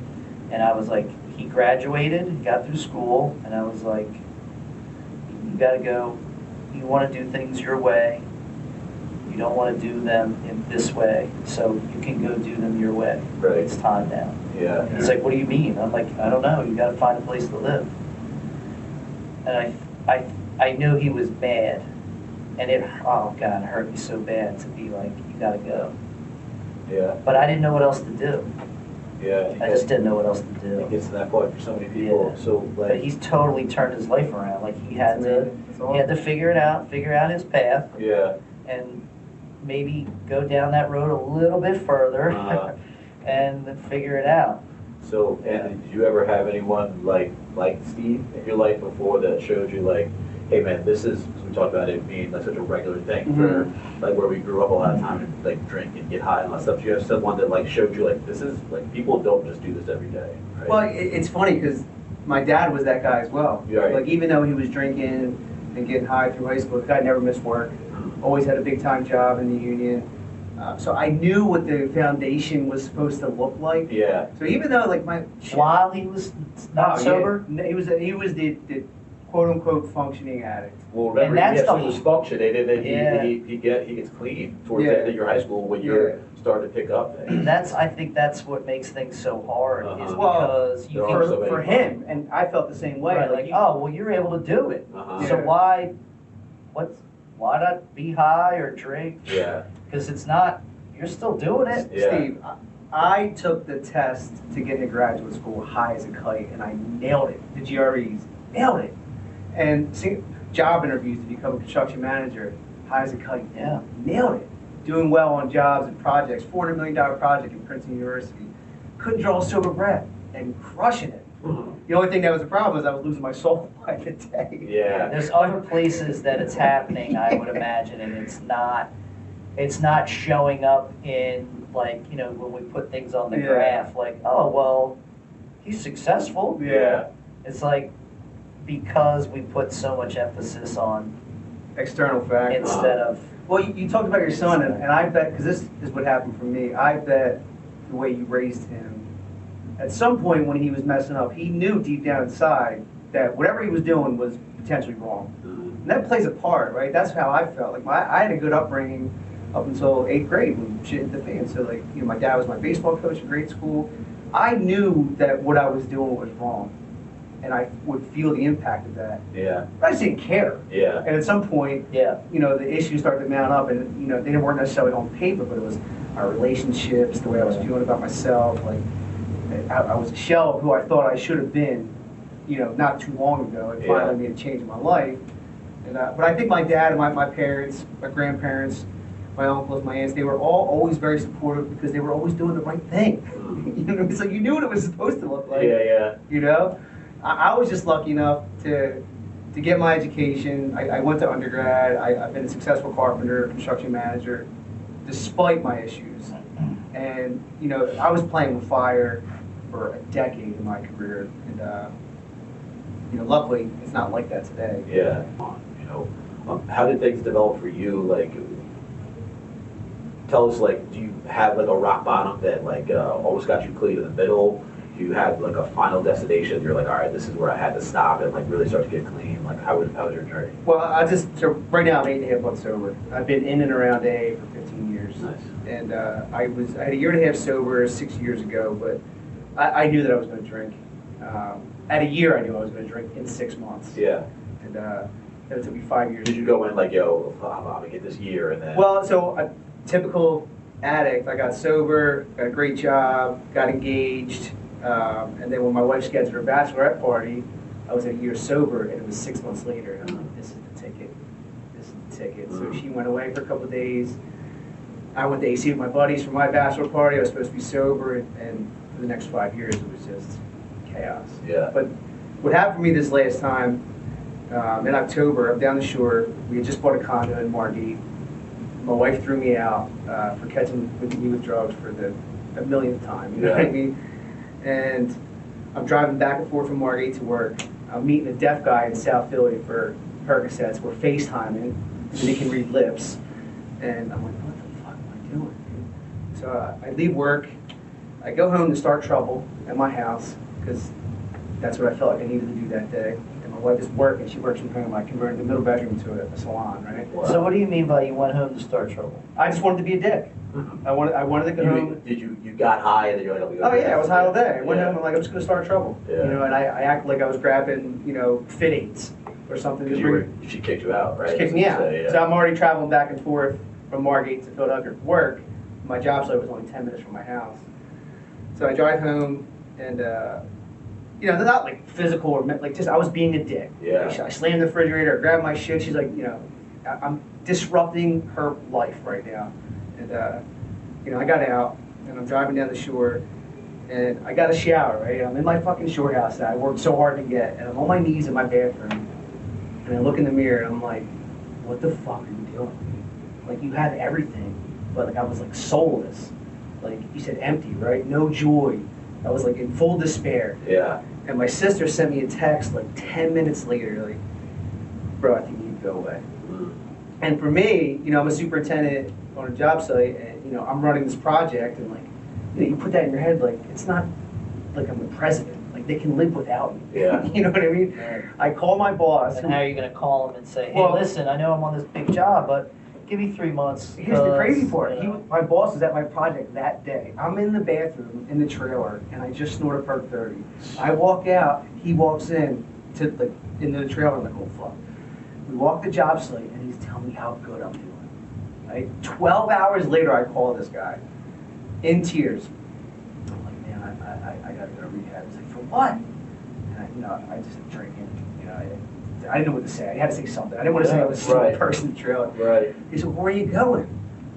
And I was like, he graduated, got through school, and I was like, you got to go. You want to do things your way. You don't want to do them in this way, so you can go do them your way. Right. It's time now. Yeah. He's like, what do you mean? I'm like, I don't know. You got to find a place to live. And I knew he was mad, and it hurt me so bad to be like, you got to go. Yeah. But I didn't know what else to do. Yeah. I just didn't know what else to do. It gets to that point for so many people. Yeah. So like, But he's totally turned his life around. Like he had to figure it out, figure out his path. Yeah. And maybe go down that road a little bit further and then figure it out. So, and did you ever have anyone like Steve in your life before that showed you like, hey man, this is, because we talked about it being like such a regular thing for like where we grew up a lot of time and like drink and get high and all that stuff. Do you have someone that like showed you like, this is like, people don't just do this every day, right? Well, it's funny because my dad was that guy as well. Right. Like even though he was drinking and getting high through high school, the guy never missed work. Always had a big time job in the union. So I knew what the foundation was supposed to look like. Yeah. So even though like while he was not sober, yeah, he was the quote unquote functioning addict. Well, remember, and that's he was functioning, and then he gets clean towards the end of your high school when you're starting to pick up things. I think that's what makes things so hard is Well, because you for him, and I felt the same way. Right, like, you're able to do it. So why not be high or drink? Yeah. Because it's not, you're still doing it. Yeah. Steve, I took the test to get into graduate school high as a kite, and I nailed it. The GREs, nailed it. And job interviews to become a construction manager, high as a kite, nailed it. Doing well on jobs and projects, $400 million project in Princeton University. Couldn't draw a sober breath and crushing it. The only thing that was a problem is I was losing my soul by the day. Yeah. There's other places that it's happening, I would imagine, and it's not showing up in, like, when we put things on the graph, like, oh, well, he's successful. Yeah. It's like, because we put so much emphasis on external factors instead of. Well, you talked about your son, and I bet, because this is what happened for me, I bet the way you raised him, at some point when he was messing up, he knew deep down inside that whatever he was doing was potentially wrong. And that plays a part, right? That's how I felt. Like I had a good upbringing up until 8th grade when shit hit the fan. So like, my dad was my baseball coach in grade school. I knew that what I was doing was wrong, and I would feel the impact of that. Yeah. But I just didn't care. Yeah. And at some point, the issues started to mount up, and they weren't necessarily on paper, but it was our relationships, the way I was feeling about myself. Like I was a shell of who I thought I should have been, not too long ago, and finally made a change in my life. And but I think my dad and my parents, my grandparents, my uncles, my aunts, they were all always very supportive because they were always doing the right thing. It's like you knew what it was supposed to look like. Yeah. I was just lucky enough to get my education. I went to undergrad. I've been a successful carpenter, construction manager, despite my issues. And I was playing with fire for a decade in my career, and luckily it's not like that today. Yeah. How did things develop for you? Like, tell us, like, do you have like a rock bottom that like always got you clean in the middle? Do you have like a final destination? You're like, all right, this is where I had to stop and like really start to get clean. Like, how was your journey? Well, so right now I'm 8.5 months sober. I've been in and around AA for 15 years. Nice. And I had a year and a half sober 6 years ago, but I knew that I was going to drink. At a year, I knew I was going to drink in 6 months. Yeah. And it took me 5 years. Did you go in like, yo, I'm going to get this year and then? Well, so a typical addict, I got sober, got a great job, got engaged, and then when my wife scheduled her bachelorette party, I was a year sober, and it was 6 months later, and I'm like, this is the ticket. This is the ticket. So she went away for a couple of days. I went to AC with my buddies for my bachelor party. I was supposed to be sober, and for the next 5 years, it was just chaos. Yeah. But what happened for me this last time, in October, I'm down the shore. We had just bought a condo in Margate. My wife threw me out for catching me with drugs for the millionth time. You know what I mean? And I'm driving back and forth from Margate to work. I'm meeting a deaf guy in South Philly for Percocets. We're FaceTiming so he can read lips. And I'm like, what the fuck am I doing? So I leave work, I go home to start trouble at my house, because that's what I felt like I needed to do that day. And my wife is working, she works from home. I converted the middle bedroom to a salon, right? Wow. So what do you mean by you went home to start trouble? I just wanted to be a dick. I wanted to go home. Did you got high and then you're like, I'll be Oh yeah, I was high all day. I went home and like, I'm just gonna start trouble. Yeah. You know, and I acted like I was grabbing, you know, fit aids or something. She kicked you out, right? She kicked me out. Say, yeah. So I'm already traveling back and forth from Margate to Philadelphia for work. My job site was only 10 minutes from my house. So I drive home and, you know, they're not like physical or like just, I was being a dick. Yeah. I slammed the refrigerator, I grabbed my shit. She's like, you know, I'm disrupting her life right now. And, you know, I got out and I'm driving down the shore and I got a shower, right? I'm in my fucking shore house that I worked so hard to get. And I'm on my knees in my bathroom and I look in the mirror and I'm like, what the fuck are you doing? Like, you have everything, but like I was like soulless. Like you said, empty, right? No joy. I was like in full despair. Yeah. And my sister sent me a text like 10 minutes later, like, bro, I think you need to go away. And for me, you know, I'm a superintendent on a job site and, you know, I'm running this project and like, you know, you put that in your head, like, it's not like I'm the president. Like, they can live without me. Yeah. You know what I mean? Right. I call my boss. And how are you going to call him and say, hey, Well, listen, I know I'm on this big job, but give me 3 months. Here's the crazy part. You know. My boss was at my project that day. I'm in the bathroom in the trailer, and I just snorted perk 30. I walk out. He walks in to like into the trailer. I'm like, oh fuck. We walk the job site, and he's telling me how good I'm doing. Right? 12 hours later, I call this guy in tears. I'm like, man, I gotta go to rehab. He's like, for what? And I just drinking. You know, I didn't know what to say. I had to say something. I didn't want to say I was a stupid person in the trailer. Right. He said, where are you going?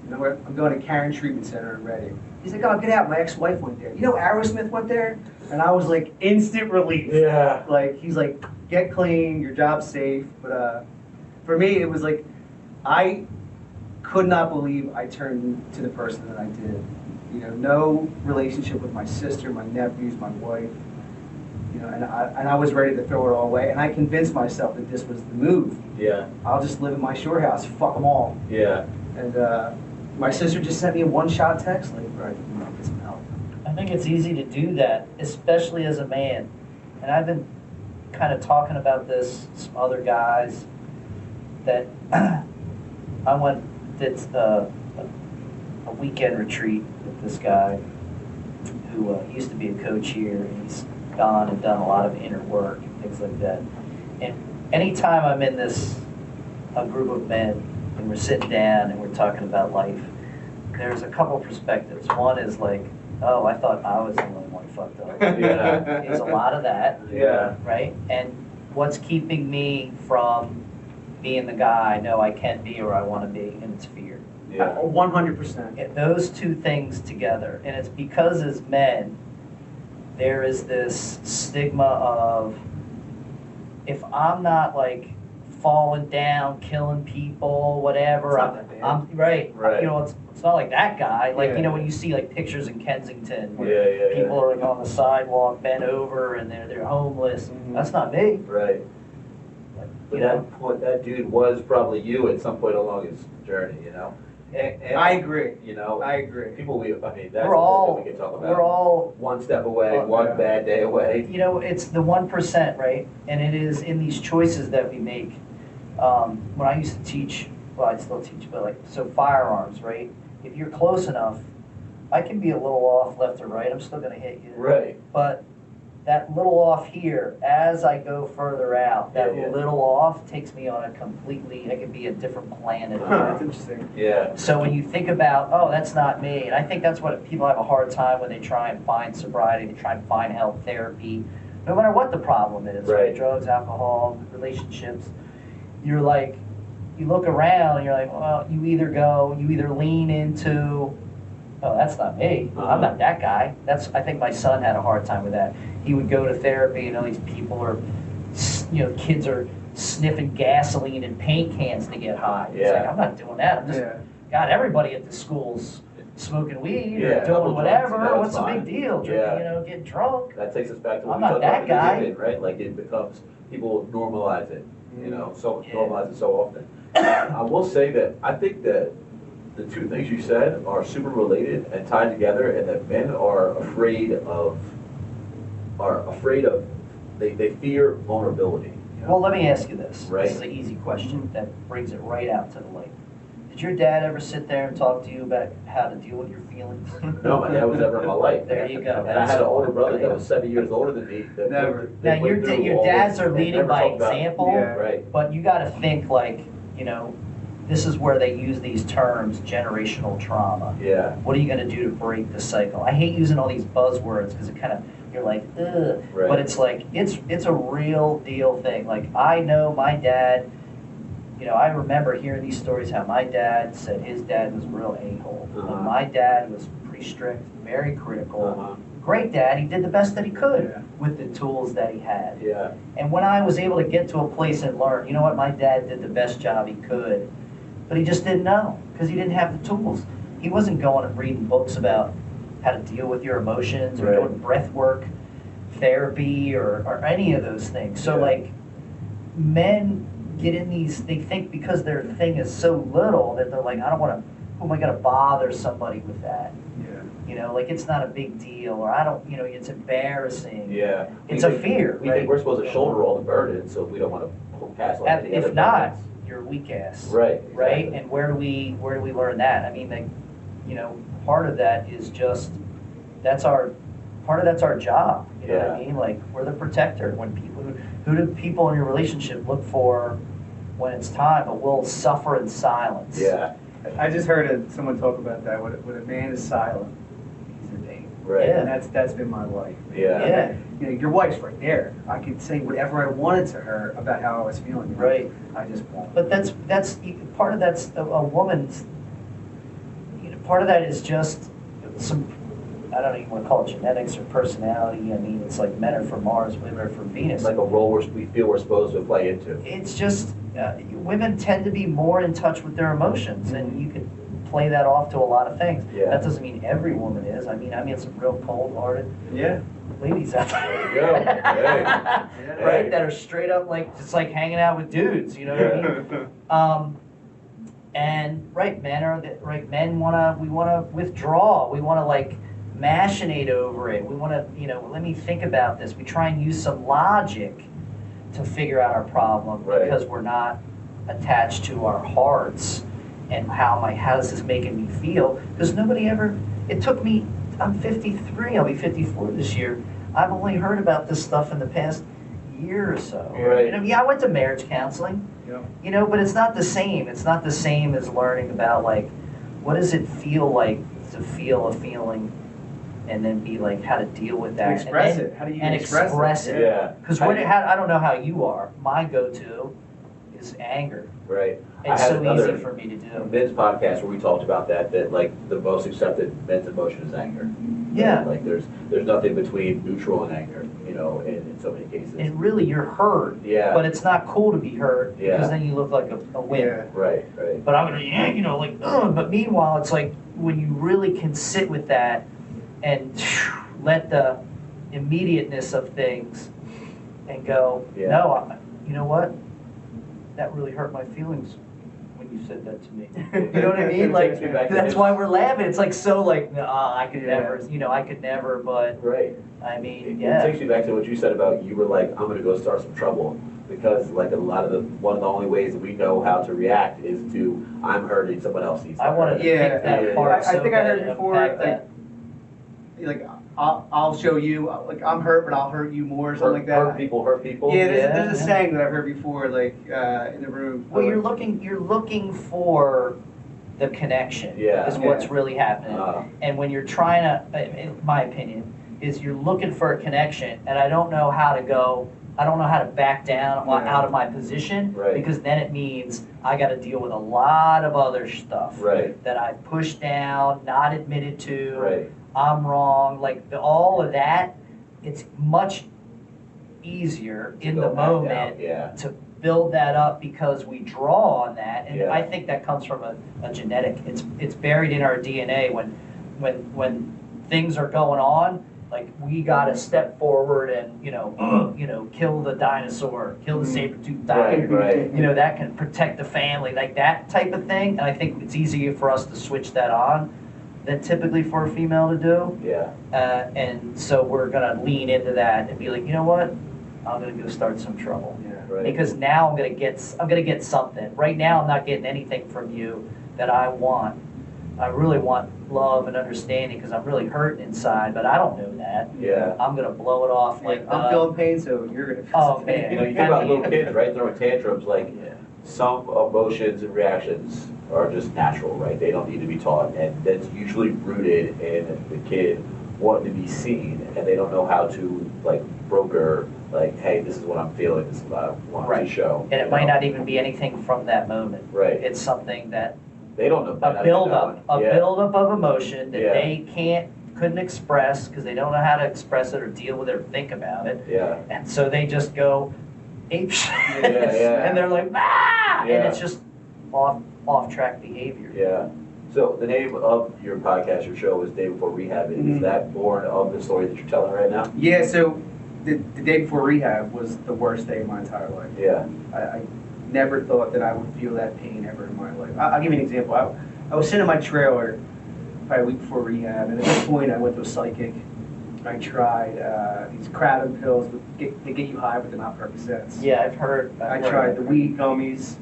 You know, I'm going to Karen Treatment Center in Reading. He's like, oh, get out. My ex-wife went there. You know Aerosmith went there? And I was like, instant relief. Yeah. Like, he's like, get clean, your job's safe. But for me, it was like, I could not believe I turned to the person that I did. You know, no relationship with my sister, my nephews, my wife. You know, and I was ready to throw it all away, and I convinced myself that this was the move. Yeah. I'll just live in my shore house, fuck them all. Yeah. And my sister just sent me a one-shot text, like, right, get some help. I think it's easy to do that, especially as a man. And I've been kind of talking about this, some other guys, that I did a weekend retreat with this guy who used to be a coach here, and he's gone and done a lot of inner work and things like that. And anytime I'm in a group of men and we're sitting down and we're talking about life, there's a couple perspectives. One is like, oh, I thought I was the only one fucked up. Yeah. There's a lot of that. Yeah. Right? And what's keeping me from being the guy I know I can be or I want to be, and it's fear. Yeah. 100%. Those two things together. And it's because as men, there is this stigma of, if I'm not like falling down, killing people, whatever, I'm right. You know, it's not like that guy. Like, you know, when you see like pictures in Kensington where people are like on the sidewalk, bent over, and they're homeless. Mm-hmm. That's not me. Right. But that dude was probably you at some point along his journey, you know? And I agree. You know, I agree. People, that's we're all, we can talk about. We're all one step away, one bad day away. You know, it's the 1%, right? And it is in these choices that we make. When I used to teach, well, I still teach, but like, so firearms, right? If you're close enough, I can be a little off left or right. I'm still going to hit you. Right. But that little off here, as I go further out, that little off takes me on a completely, I could be a different planet. That's interesting. Yeah. So when you think about, oh, that's not me, and I think that's what people have a hard time when they try and find sobriety, they try and find help, therapy, no matter what the problem is, right? Drugs, alcohol, relationships. You're like, you look around and you're like, well, you either lean into, oh, that's not me. I'm not that guy. I think my son had a hard time with that. He would go to therapy and all these people are, you know, kids are sniffing gasoline and paint cans to get high. It's like, I'm not doing that. I'm just, God, everybody at the school's smoking weed or doing whatever. What's the big deal? Drinking, you know, getting drunk. That takes us back to what I'm we not talked that about guy. right? Like it becomes, people normalize it, you know, normalize it so often. I will say that I think that the two things you said are super related and tied together, and that men are afraid of they fear vulnerability. Well, let me ask you this. Right. This is an easy question that brings it right out to the light. Did your dad ever sit there and talk to you about how to deal with your feelings? No, my dad was never in my life. There you go. And I had an older brother that was 7 years older than me. Never. Now, your dads are leading by example, right. but you got to think like, this is where they use these terms, generational trauma. Yeah. What are you going to do to break the cycle? I hate using all these buzzwords because it kind of, you're like, ugh. Right. But it's like, it's a real deal thing. Like, I know my dad, I remember hearing these stories how my dad said his dad was a real a-hole. Uh-huh. And my dad was pretty strict, very critical. Uh-huh. Great dad, he did the best that he could with the tools that he had. Yeah. And when I was able to get to a place and learn, you know what, my dad did the best job he could, but he just didn't know because he didn't have the tools. He wasn't going and reading books about how to deal with your emotions or doing breath work, therapy, or any of those things. So like, men get in these, they think because their thing is so little that they're like, I don't want to, who am I going to bother somebody with that? Yeah. Like it's not a big deal, or I don't, it's embarrassing. Yeah. It's a fear. We think we're supposed to shoulder all the burden, so we don't want to pass on any other If not, burdens. you're a weak ass. Right. Right? Exactly. And where do we learn that? I mean, part of that is just, part of that's our job. You know what I mean? Like, we're the protector. When people, who do people in your relationship look for when it's time, but will suffer in silence? Yeah. I just heard someone talk about that. When a man is silent, he's in pain. Right. Yeah. And that's been my life. Yeah. Your wife's right there. I could say whatever I wanted to her about how I was feeling. Right. I just won't. But that's part of that's a woman's. Part of that is just some, I don't even want to call it genetics or personality. I mean, it's like men are for Mars, women are for Venus. Like a role we feel we're supposed to play into. It's just women tend to be more in touch with their emotions, and you could play that off to a lot of things. Yeah. That doesn't mean every woman is. I mean some real cold-hearted ladies out there. There you go. Hey. Right, that are straight up like just like hanging out with dudes. You know what I mean? And men wanna withdraw. We wanna like machinate over it. We wanna let me think about this. We try and use some logic to figure out our problem because we're not attached to our hearts and how is this making me feel? Because nobody ever. It took me. I'm 53. I'll be 54 this year. I've only heard about this stuff in the past year or so. Right. I went to marriage counseling. Yeah. But it's not the same. It's not the same as learning about like, what does it feel like to feel a feeling, and then be like how to deal with that. Express it. How do you express it? Yeah. Because I don't know how you are. My go-to is anger. Right. It's I had so another easy for me to do. men's podcast where we talked about that like the most accepted men's emotion is anger. Yeah. Like there's nothing between neutral and anger, in so many cases. And really, you're hurt. Yeah. But it's not cool to be hurt Yeah. because then you look like a wimp. Right. But I'm gonna, but meanwhile, it's like when you really can sit with that and let the immediateness of things and go, no, you know what? That really hurt my feelings when you said that to me. You know what I mean? Like, that's why we're laughing. It's like, so like, nah, I could never, I could never, but Right. I mean, It takes me back to what you said about you were like, I'm gonna go start some trouble. Because like one of the only ways that we know how to react is to, I'm hurting, someone else needs to I wanted to Yeah. pick that part. I think I heard bad and before, unpack like I'll show you, like I'm hurt, but I'll hurt you more, or something like that. Hurt people. Yeah, there's a saying that I've heard before, like in the room. Well, you're looking for the connection. Yeah. Is what's really happening. And when you're trying to, in my opinion, is you're looking for a connection, and I don't know how to back down out of my position, because then it means I got to deal with a lot of other stuff that I pushed down, not admitted to. Right. I'm wrong. Like all of that, it's much easier in the moment to build that up because we draw on that, and I think that comes from a genetic. It's buried in our DNA when things are going on. Like we got to step forward and kill the dinosaur, kill the saber-toothed tiger. Right. That can protect the family, like that type of thing. And I think it's easier for us to switch that on than typically for a female to do. Yeah. And so we're gonna lean into that and be like, you know what? I'm gonna go start some trouble. Yeah. Right. Because now I'm gonna get something. Right now I'm not getting anything from you that I want. I really want love and understanding because I'm really hurting inside, but I don't know that. Yeah. I'm gonna blow it off like I'm feeling pain, so you're gonna feel Oh some pain. man. You think about little kids, right? Throwing tantrums, like some emotions and reactions are just natural, right? They don't need to be taught, and that's usually rooted in the kid wanting to be seen, and they don't know how to like broker, like, hey, this is what I'm feeling, this is what I want to show. And it might not even be anything from that moment. Right. It's something that They don't know. a buildup of emotion that they couldn't express because they don't know how to express it or deal with it or think about it. Yeah. And so they just go ape shit. Yeah. And they're like, ah! Yeah. And it's just off track behavior. Yeah. So the name of your podcast, your show, is Day Before Rehab. Is that born of the story that you're telling right now? Yeah, so the day before rehab was the worst day of my entire life. Yeah. I never thought that I would feel that pain ever in my life. I'll give you an example. I was sitting in my trailer probably a week before rehab, and at that point I went to a psychic. I tried these kratom pills that get you high, but they're not Percocets. Yeah, I've heard. I tried the weed gummies.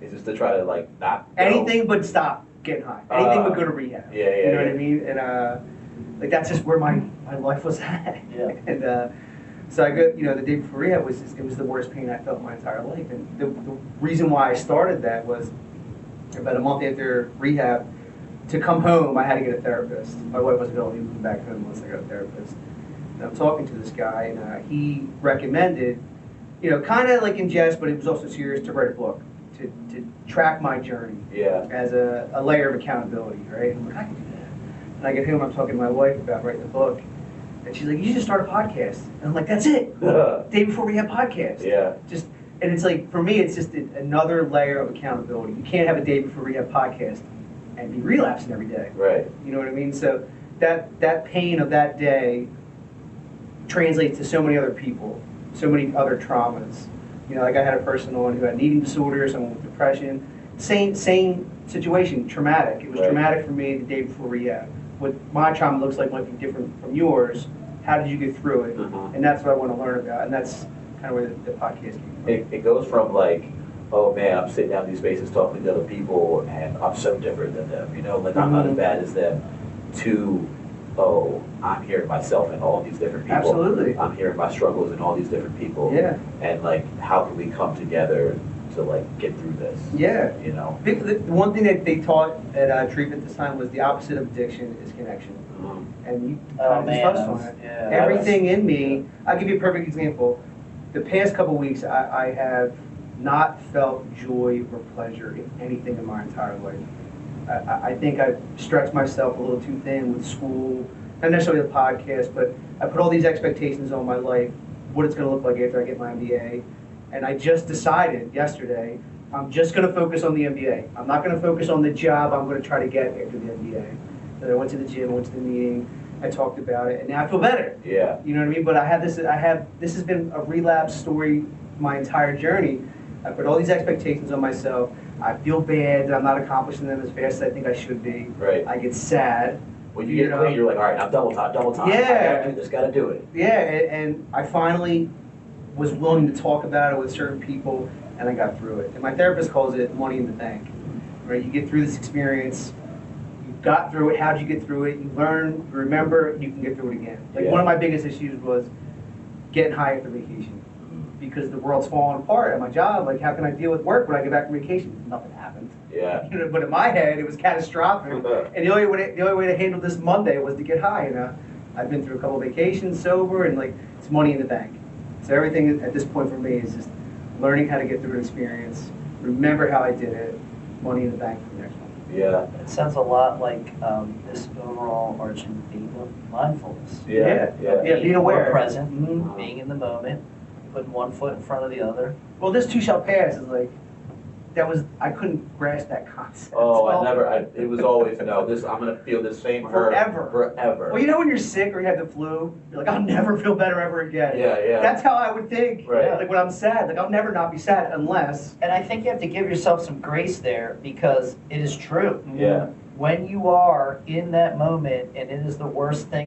Is this to try to like not go? Anything but stop getting high. Anything but go to rehab. Yeah. You know what I mean? And like that's just where my life was at. Yeah. And so I got, the day before rehab was the worst pain I felt my entire life. And the reason why I started that was about a month after rehab, to come home, I had to get a therapist. My wife wasn't going to move back home unless I got a therapist. And I'm talking to this guy, and he recommended, kind of like in jest, but it was also serious, to write a book, to track my journey as a layer of accountability, right? And I'm like, I can do that. And I get home, I'm talking to my wife about writing the book, and she's like, you should start a podcast. And I'm like, that's it. Day Before Rehab podcast. Yeah. And it's like, for me, it's just another layer of accountability. You can't have a Day Before Rehab podcast and be relapsing every day. Right. You know what I mean? So that pain of that day translates to so many other people, so many other traumas. Like I had a person on who had an eating disorder, someone with depression. Same situation, traumatic. It was traumatic for me the day before rehab. What my trauma looks like might be different from yours. How did you get through it? And that's what I want to learn about. And that's kind of where the podcast came from. It goes from like, oh man, I'm sitting down in these spaces talking to other people and I'm so different than them, like I'm not as bad as them, to, oh, I'm hearing myself in all these different people. Absolutely. I'm hearing my struggles in all these different people. Yeah. And like, how can we come together to like get through this? Yeah. The one thing that they taught at treatment this time was the opposite of addiction is connection. And you kind of just touched on it. Yeah, everything in me, I'll give you a perfect example. The past couple weeks, I have not felt joy or pleasure in anything in my entire life. I think I've stretched myself a little too thin with school, not necessarily the podcast, but I put all these expectations on my life, what it's going to look like after I get my MBA. And I just decided yesterday, I'm just going to focus on the MBA. I'm not going to focus on the job I'm going to try to get after the MBA. So I went to the gym, I went to the meeting, I talked about it, and now I feel better. Yeah. You know what I mean? But this has been a relapse story my entire journey. I put all these expectations on myself. I feel bad that I'm not accomplishing them as fast as I think I should be. Right. I get sad. When you get clean, you're like, all right, I'm double time. Yeah. I gotta do this, gotta do it. Yeah, and I finally was willing to talk about it with certain people, and I got through it. And my therapist calls it money in the bank. Right? You get through this experience, you got through it, how'd you get through it? You learn, you remember, you can get through it again. Like one of my biggest issues was getting high after vacation. Because the world's falling apart at my job, like how can I deal with work when I get back from vacation? Nothing happened. Yeah. But in my head, it was catastrophic. And the only way to handle this Monday was to get high. I've been through a couple of vacations sober, and like it's money in the bank. So everything at this point for me is just learning how to get through an experience, remember how I did it, money in the bank for the next one. Yeah. It sounds a lot like this overall arching theme of mindfulness. Yeah. Being aware, more present, being in the moment. Putting one foot in front of the other. Well, this too shall pass is like, I couldn't grasp that concept. Oh, it was always, no, I'm going to feel the same forever. Well, you know when you're sick or you have the flu, you're like, I'll never feel better ever again. Yeah. That's how I would think. Right. Like when I'm sad, like I'll never not be sad unless. And I think you have to give yourself some grace there because it is true. Yeah. When you are in that moment and it is the worst thing